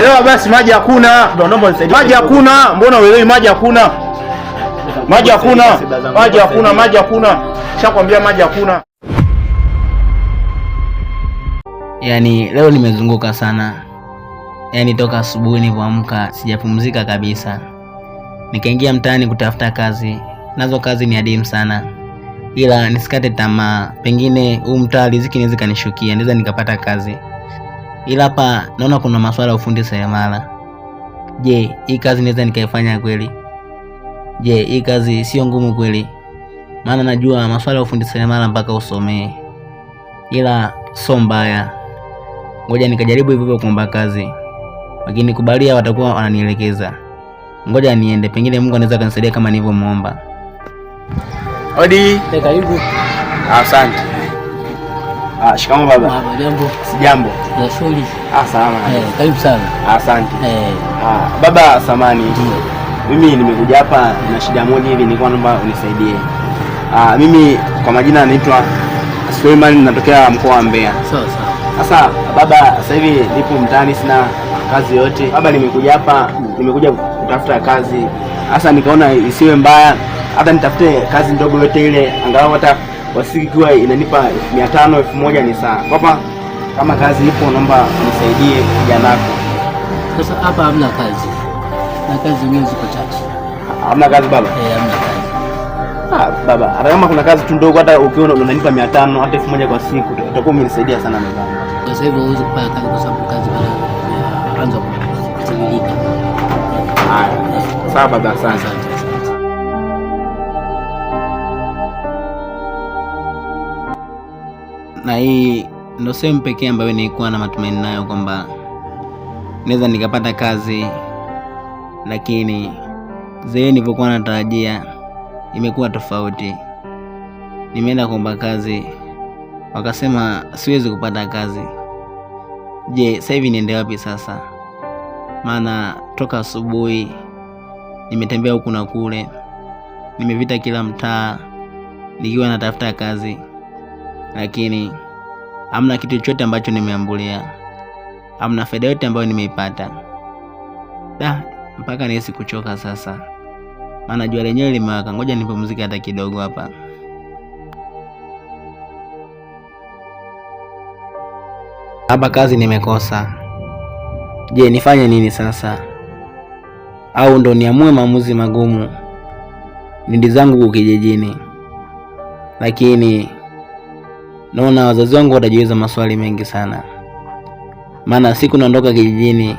Leo basi maji hakuna. Naomba unisaidie. Maji hakuna. Mbona wewe maji hakuna? Maji hakuna. Maji hakuna, maji hakuna. Nishakwambia maji hakuna. Yaani leo nimezunguka sana. Yaani toka asubuhi nilipoamka sijapumzika kabisa. Nikaingia mtaani kutafuta kazi. Nazo kazi ni adimu sana. Ila nisikate tamaa. Pengine huu mtaa riziki inaweza kanishukia, naweza nikapata kazi. Ila hapa naona kuna masuala ya ufundi seremala. Je, hii kazi naweza nikaifanya kweli? Je, hii kazi sio ngumu kweli? Maana najua masuala ya ufundi seremala mpaka usomee. Ila sio mbaya. Ngoja nikajaribu hivyo kuomba kazi. Lakini kubalia watakuwa wananielekeza. Ngoja niende, pengine Mungu anaweza kanisaidia kama nilivyomuomba. Hodi. Karibu. Asante. Shikamoo baba. Jambo. Sijambo. Nzuri. Salama. Karibu sana. Asante. Baba samani. Mimi nimekuja hapa na shida moja hivi, nilikuwa naomba unisaidie. Mimi kwa majina naitwa Suleiman, natokea mkoa wa Mbeya. Sawa. Sasa baba, sasa hivi nipo mtaani, sina kazi yote. Baba, nimekuja hapa, nimekuja kutafuta kazi. Sasa nikaona isiwe mbaya hata nitafute kazi ndogo yote ile, angalau hata wasiki kiwa inanipa 500 1000 ni sawa. Papa, kama kazi ipo naomba unisaidie kijana wako. Sasa hapa hamna kazi. Na kazi nyingi ziko chache. Hamna kazi baba? Hamna kazi. Baba, hata kama kuna kazi tu ndogo, hata ukiona unanipa 500 hata 1000 kwa siku, utakuwa umenisaidia sana baba. Sasa hivi huwezi kupata kazi kwa sababu kazi bado anza kutimilika. Sawa baba, asante. Na hii ndio sehemu pekee ambayo nilikuwa na matumaini nayo kwamba naweza nikapata kazi, lakini zaidi nilivyokuwa natarajia imekuwa tofauti. Nimeenda kuomba kazi, wakasema siwezi kupata kazi. Je, sasa hivi niende wapi sasa? Maana toka asubuhi nimetembea huku na kule, nimevita kila mtaa nikiwa natafuta kazi, lakini hamna kitu chochote ambacho nimeambulia. Hamna faida yote ambayo nimeipata. Mpaka nihisi kuchoka sasa. Maana jua lenyewe limewaka. Ngoja nipumzike hata kidogo hapa. Hapa kazi nimekosa. Je, nifanye nini sasa? Au ndo niamue maamuzi magumu nindi zangu kijijini? Lakini naona wazazi wangu watajiuliza maswali mengi sana. Maana siku naondoka kijijini